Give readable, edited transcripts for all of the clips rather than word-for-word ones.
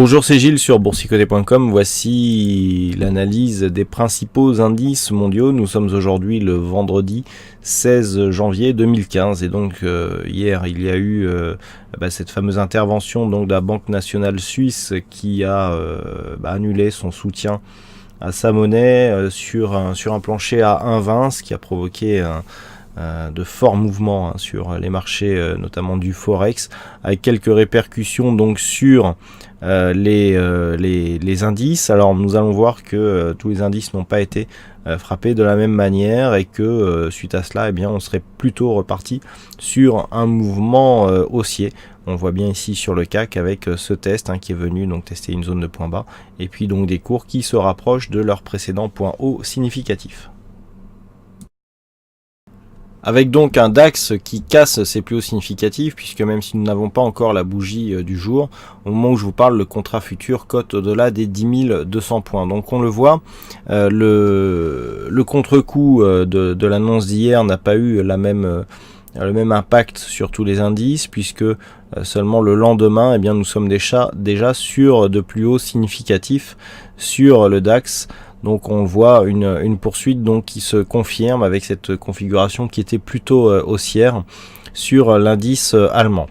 Bonjour, c'est Gilles sur boursicoté.com. Voici l'analyse des principaux indices mondiaux. Nous sommes aujourd'hui le vendredi 16 janvier 2015 et donc hier il y a eu cette fameuse intervention donc de la Banque nationale suisse qui a annulé son soutien à sa monnaie sur un plancher à 1,20, ce qui a provoqué de forts mouvements sur les marchés, notamment du Forex, avec quelques répercussions donc sur les indices. Alors nous allons voir que tous les indices n'ont pas été frappés de la même manière et que suite à cela, on serait plutôt reparti sur un mouvement haussier. On le voit bien ici sur le CAC avec ce test qui est venu donc tester une zone de point bas et puis donc des cours qui se rapprochent de leur précédent point haut significatif. Avec donc un DAX qui casse ses plus hauts significatifs, puisque même si nous n'avons pas encore la bougie du jour, au moment où je vous parle, le contrat futur cote au-delà des 10 200 points. Donc on le voit, le contre-coup de l'annonce d'hier n'a pas eu le même impact sur tous les indices, puisque seulement le lendemain, nous sommes déjà sur de plus hauts significatifs sur le DAX. Donc on voit une poursuite donc qui se confirme avec cette configuration qui était plutôt haussière sur l'indice allemand.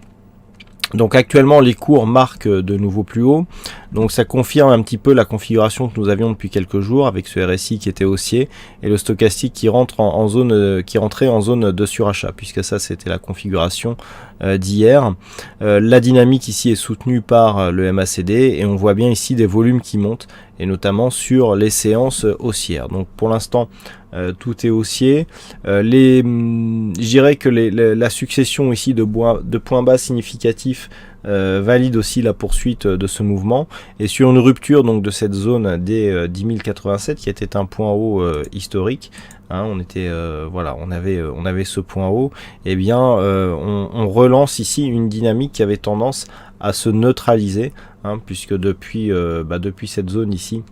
Donc actuellement les cours marquent de nouveaux plus hauts, donc ça confirme un petit peu la configuration que nous avions depuis quelques jours avec ce RSI qui était haussier et le stochastique qui rentrait en zone de surachat, puisque ça c'était la configuration d'hier. La dynamique ici est soutenue par le MACD et on voit bien ici des volumes qui montent et notamment sur les séances haussières. Donc pour l'instant tout est haussier. Je dirais que la succession ici de points bas significatifs valide aussi la poursuite de ce mouvement, et sur une rupture donc de cette zone des 10 087 qui était un point haut historique, on avait ce point haut, on relance ici une dynamique qui avait tendance à se neutraliser, puisque depuis cette zone ici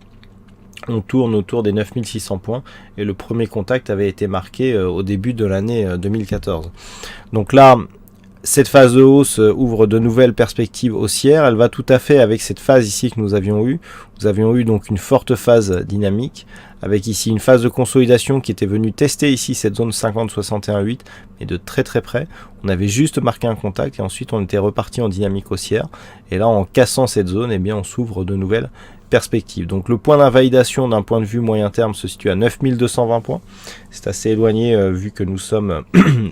on tourne autour des 9600 points et le premier contact avait été marqué au début de l'année 2014. Donc là, cette phase de hausse ouvre de nouvelles perspectives haussières. Elle va tout à fait avec cette phase ici que nous avions eu. Nous avions eu donc une forte phase dynamique avec ici une phase de consolidation qui était venue tester ici cette zone 50-61-8, mais de très très près. On avait juste marqué un contact et ensuite on était reparti en dynamique haussière. Et là, en cassant cette zone, on s'ouvre de nouvelles perspective. Donc le point d'invalidation d'un point de vue moyen terme se situe à 9220 points. C'est assez éloigné vu que nous sommes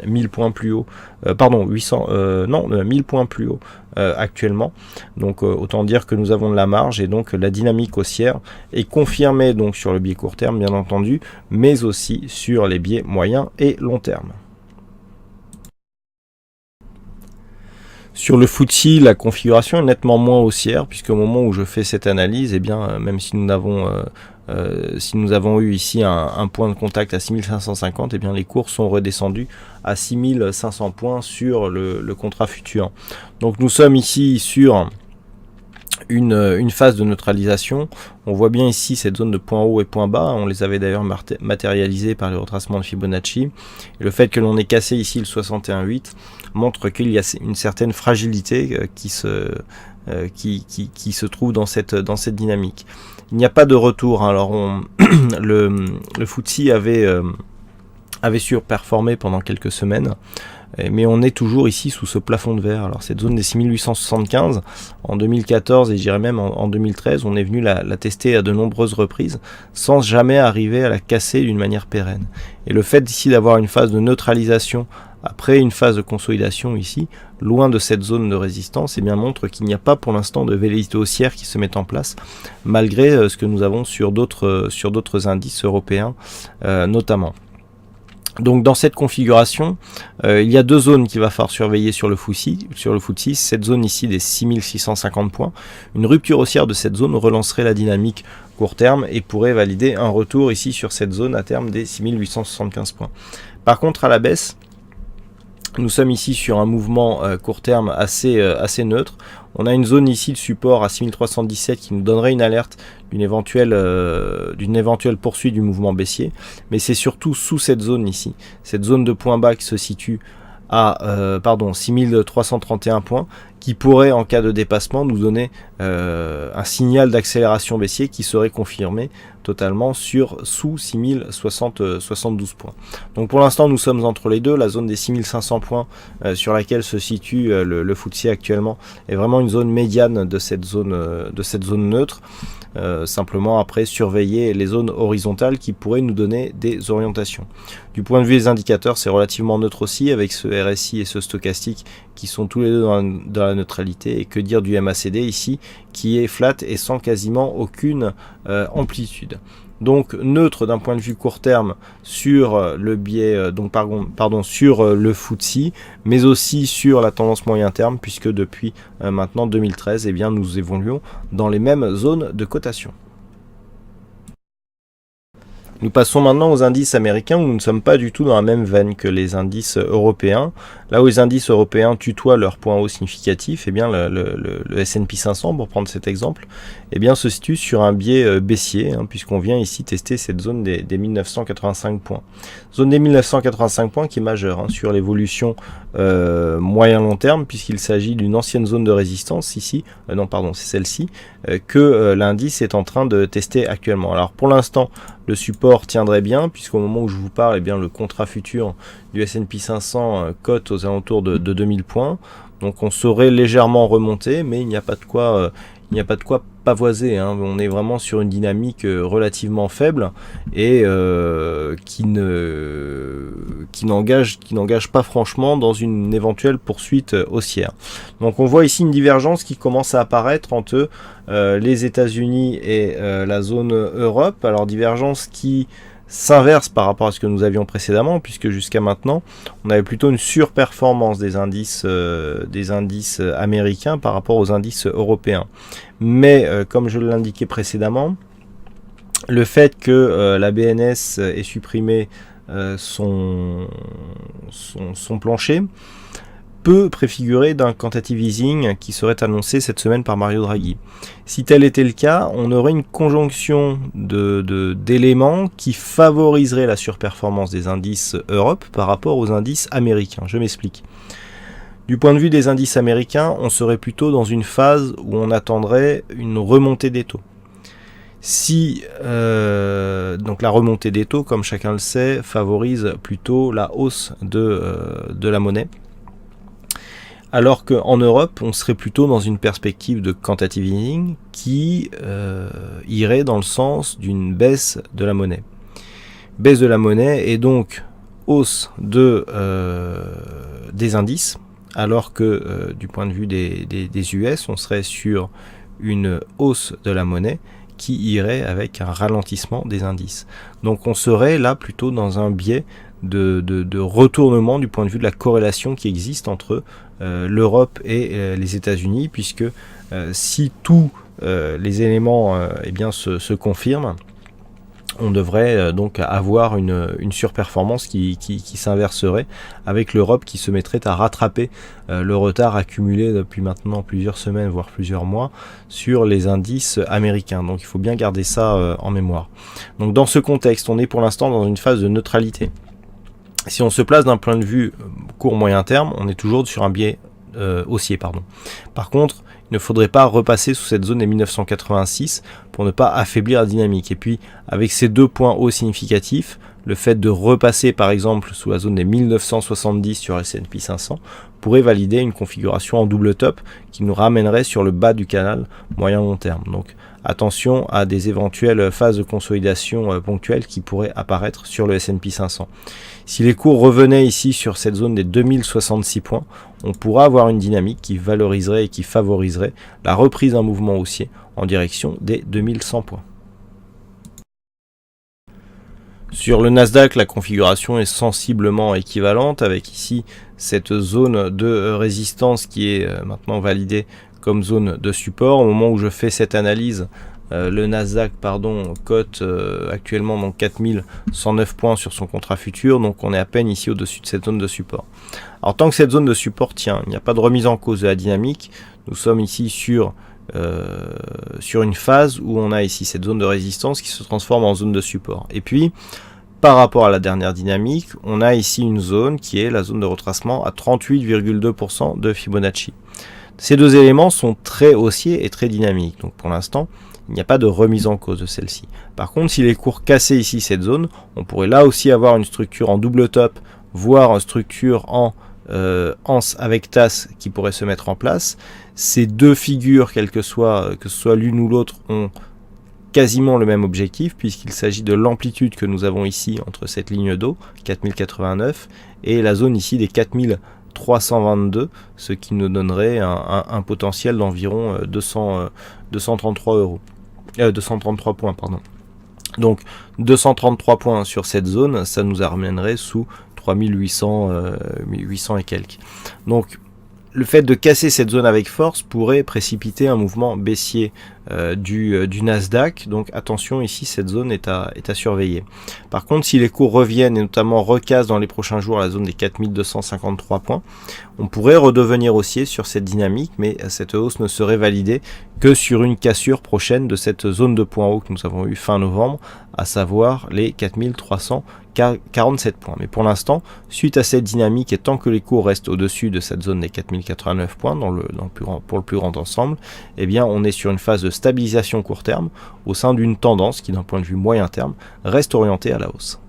1000 points plus haut, 1000 points plus haut actuellement. Donc autant dire que nous avons de la marge et donc la dynamique haussière est confirmée donc sur le biais court terme bien entendu, mais aussi sur les biais moyen et long terme. Sur le FTSE, la configuration est nettement moins haussière, puisque au moment où je fais cette analyse, même si nous avons eu ici un point de contact à 6550, les cours sont redescendus à 6500 points sur le contrat futur. Donc nous sommes ici sur une phase de neutralisation. On voit bien ici cette zone de point haut et point bas, on les avait d'ailleurs matérialisés par le retracement de Fibonacci, et le fait que l'on ait cassé ici le 61,8 montre qu'il y a une certaine fragilité qui se trouve dans cette dynamique. Il n'y a pas de retour, alors le FTSE avait surperformé pendant quelques semaines, mais on est toujours ici sous ce plafond de verre. Alors cette zone des 6875 en 2014 et je dirais même en 2013, on est venu la tester à de nombreuses reprises sans jamais arriver à la casser d'une manière pérenne. Et le fait ici d'avoir une phase de neutralisation après une phase de consolidation ici, loin de cette zone de résistance, montre qu'il n'y a pas pour l'instant de velléité haussière qui se met en place, malgré ce que nous avons sur d'autres indices européens notamment. Donc dans cette configuration, il y a deux zones qu'il va falloir surveiller sur le FTSE. Cette zone ici des 6650 points. Une rupture haussière de cette zone relancerait la dynamique court terme et pourrait valider un retour ici sur cette zone à terme des 6875 points. Par contre, à la baisse, nous sommes ici sur un mouvement court terme assez neutre. On a une zone ici de support à 6317 qui nous donnerait une alerte d'une éventuelle poursuite du mouvement baissier. Mais c'est surtout sous cette zone ici, cette zone de point bas qui se situe à 6331 points, qui pourrait en cas de dépassement nous donner un signal d'accélération baissier qui serait confirmé totalement sous 6072 points. Donc pour l'instant nous sommes entre les deux. La zone des 6500 points sur laquelle se situe le FTSE actuellement est vraiment une zone médiane de cette zone neutre. Simplement après surveiller les zones horizontales qui pourraient nous donner des orientations. Du point de vue des indicateurs, c'est relativement neutre aussi, avec ce RSI et ce stochastique qui sont tous les deux dans la neutralité. Et que dire du MACD ici, qui est flat et sans quasiment aucune amplitude. Donc neutre d'un point de vue court terme sur le biais, sur le FTSE, mais aussi sur la tendance moyen terme, puisque depuis maintenant 2013, eh bien, nous évoluons dans les mêmes zones de cotation. Nous passons maintenant aux indices américains où nous ne sommes pas du tout dans la même veine que les indices européens. Là où les indices européens tutoient leur point haut significatif, eh bien le S&P 500, pour prendre cet exemple, eh bien se situe sur un biais baissier, puisqu'on vient ici tester cette zone des 1985 points. Zone des 1985 points qui est majeure sur l'évolution moyen-long terme, puisqu'il s'agit d'une ancienne zone de résistance ici, c'est celle-ci, que l'indice est en train de tester actuellement. Alors pour l'instant, le support tiendrait bien, puisqu'au moment où je vous parle, eh bien, le contrat futur du S&P 500 cote aux alentours de 2000 points. Donc on serait légèrement remonté, mais il n'y a pas de quoi pavoiser. On est vraiment sur une dynamique relativement faible et qui n'engage pas franchement dans une éventuelle poursuite haussière. Donc on voit ici une divergence qui commence à apparaître entre les États-Unis et la zone Europe. Alors divergence qui s'inverse par rapport à ce que nous avions précédemment, puisque jusqu'à maintenant on avait plutôt une surperformance des indices américains par rapport aux indices européens. Mais comme je l'indiquais précédemment, le fait que la BNS ait supprimé son plancher peut préfigurer d'un quantitative easing qui serait annoncé cette semaine par Mario Draghi. Si tel était le cas, on aurait une conjonction d'éléments qui favoriserait la surperformance des indices Europe par rapport aux indices américains. Je m'explique. Du point de vue des indices américains, on serait plutôt dans une phase où on attendrait une remontée des taux. Donc la remontée des taux, comme chacun le sait, favorise plutôt la hausse de la monnaie. Alors qu'en Europe, on serait plutôt dans une perspective de quantitative easing qui irait dans le sens d'une baisse de la monnaie. Baisse de la monnaie et donc hausse des indices, alors que du point de vue des US, on serait sur une hausse de la monnaie qui irait avec un ralentissement des indices. Donc on serait là plutôt dans un biais de retournement du point de vue de la corrélation qui existe entre l'Europe et les États-Unis, puisque si tous les éléments se confirment, on devrait donc avoir une surperformance qui s'inverserait, avec l'Europe qui se mettrait à rattraper le retard accumulé depuis maintenant plusieurs semaines, voire plusieurs mois, sur les indices américains. Donc il faut bien garder ça en mémoire. Donc dans ce contexte, on est pour l'instant dans une phase de neutralité. Si on se place d'un point de vue court-moyen terme, on est toujours sur un biais haussier. Par contre, il ne faudrait pas repasser sous cette zone des 1986 pour ne pas affaiblir la dynamique. Et puis, avec ces deux points hauts significatifs, le fait de repasser par exemple sous la zone des 1970 sur S&P 500 pourrait valider une configuration en double top qui nous ramènerait sur le bas du canal moyen-long terme. Donc attention à des éventuelles phases de consolidation ponctuelles qui pourraient apparaître sur le S&P 500. Si les cours revenaient ici sur cette zone des 2066 points, on pourra avoir une dynamique qui valoriserait et qui favoriserait la reprise d'un mouvement haussier en direction des 2100 points. Sur le Nasdaq, la configuration est sensiblement équivalente, avec ici cette zone de résistance qui est maintenant validée comme zone de support. Au moment où je fais cette analyse, le Nasdaq cote actuellement donc 4109 points sur son contrat futur, donc on est à peine ici au-dessus de cette zone de support. Alors tant que cette zone de support tient, il n'y a pas de remise en cause de la dynamique. Nous sommes ici sur une phase où on a ici cette zone de résistance qui se transforme en zone de support. Et puis par rapport à la dernière dynamique, on a ici une zone qui est la zone de retracement à 38,2% de Fibonacci. Ces deux éléments sont très haussiers et très dynamiques, donc pour l'instant, il n'y a pas de remise en cause de celle-ci. Par contre, si les cours cassaient ici cette zone, on pourrait là aussi avoir une structure en double top, voire une structure en anse avec tasse qui pourrait se mettre en place. Ces deux figures, que ce soit l'une ou l'autre, ont quasiment le même objectif, puisqu'il s'agit de l'amplitude que nous avons ici entre cette ligne d'eau, 4089, et la zone ici des 4322, ce qui nous donnerait un potentiel d'environ 233 points. Donc 233 points sur cette zone, ça nous ramènerait sous 3800 800 et quelques. Donc le fait de casser cette zone avec force pourrait précipiter un mouvement baissier du Nasdaq. Donc attention, ici cette zone est à surveiller. Par contre, si les cours reviennent et notamment recassent dans les prochains jours la zone des 4253 points, on pourrait redevenir haussier sur cette dynamique, mais cette hausse ne serait validée que sur une cassure prochaine de cette zone de points hauts que nous avons eu fin novembre, à savoir les 4347 points. Mais pour l'instant, suite à cette dynamique et tant que les cours restent au-dessus de cette zone des 4089 points pour le plus grand ensemble, eh bien on est sur une phase de stabilisation court terme au sein d'une tendance qui d'un point de vue moyen terme reste orientée à la hausse.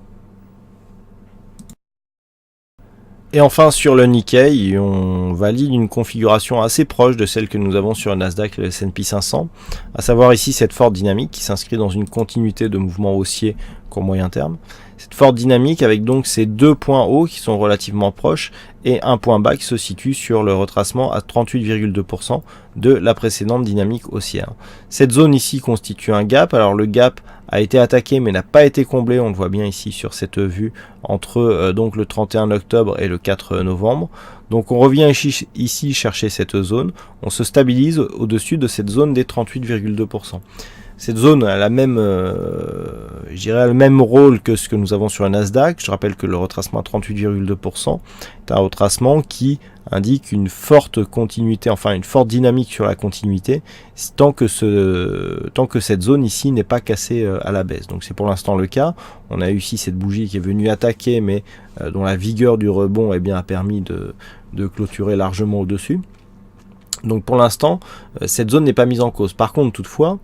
Et enfin sur le Nikkei, on valide une configuration assez proche de celle que nous avons sur le Nasdaq et le S&P 500, à savoir ici cette forte dynamique qui s'inscrit dans une continuité de mouvements haussiers court moyen terme. Cette forte dynamique avec donc ces deux points hauts qui sont relativement proches et un point bas qui se situe sur le retracement à 38,2% de la précédente dynamique haussière. Cette zone ici constitue un gap. Alors le gap a été attaqué mais n'a pas été comblé, on le voit bien ici sur cette vue entre donc le 31 octobre et le 4 novembre. Donc on revient ici chercher cette zone, on se stabilise au-dessus de cette zone des 38,2%. Cette zone a le même rôle que ce que nous avons sur le Nasdaq. Je rappelle que le retracement à 38,2% est un retracement qui indique une forte continuité, enfin une forte dynamique sur la continuité, tant que cette zone ici n'est pas cassée à la baisse. Donc c'est pour l'instant le cas. On a eu ici cette bougie qui est venue attaquer, mais dont la vigueur du rebond a permis de clôturer largement au-dessus. Donc pour l'instant, cette zone n'est pas mise en cause. Par contre, toutefois,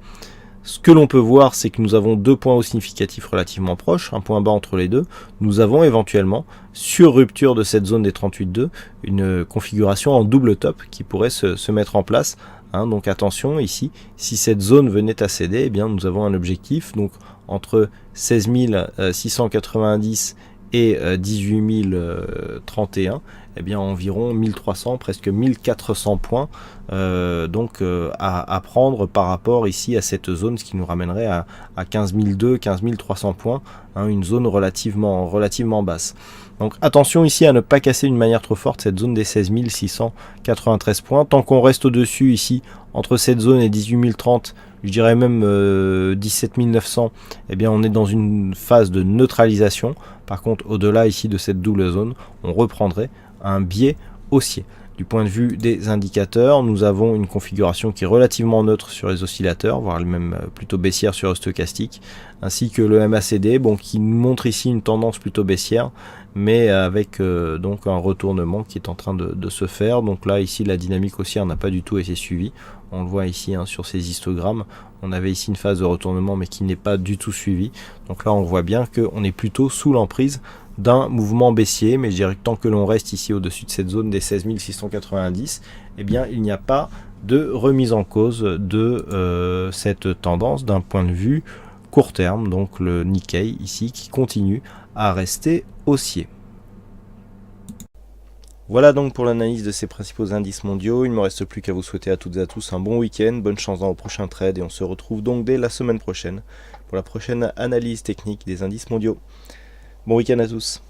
ce que l'on peut voir, c'est que nous avons deux points hauts significatifs relativement proches, un point bas entre les deux. Nous avons éventuellement, sur rupture de cette zone des 38,2, une configuration en double top qui pourrait se mettre en place. Donc attention ici, si cette zone venait à céder, eh bien nous avons un objectif donc entre 16 690 et 18 031, eh bien environ 1300, presque 1400 points à prendre par rapport ici à cette zone, ce qui nous ramènerait à 15 200, 15 300 points, une zone relativement basse. Donc attention ici à ne pas casser d'une manière trop forte cette zone des 16 693 points. Tant qu'on reste au-dessus ici, entre cette zone et 18 030, je dirais même 17 900, eh bien on est dans une phase de neutralisation. Par contre, au-delà ici de cette double zone, on reprendrait un biais haussier. Du point de vue des indicateurs, nous avons une configuration qui est relativement neutre sur les oscillateurs, voire même plutôt baissière sur le stochastique, ainsi que le MACD, qui nous montre ici une tendance plutôt baissière, mais avec donc un retournement qui est en train de se faire. Donc là, ici, la dynamique haussière n'a pas du tout été suivie. On le voit ici sur ces histogrammes. On avait ici une phase de retournement, mais qui n'est pas du tout suivie. Donc là, on voit bien qu'on est plutôt sous l'emprise d'un mouvement baissier, mais je dirais que tant que l'on reste ici au-dessus de cette zone des 16 690, eh bien il n'y a pas de remise en cause de cette tendance d'un point de vue court terme, donc le Nikkei ici qui continue à rester haussier. Voilà donc pour l'analyse de ces principaux indices mondiaux. Il ne me reste plus qu'à vous souhaiter à toutes et à tous un bon week-end, bonne chance dans vos prochains trades et on se retrouve donc dès la semaine prochaine pour la prochaine analyse technique des indices mondiaux. Bon week-end à tous.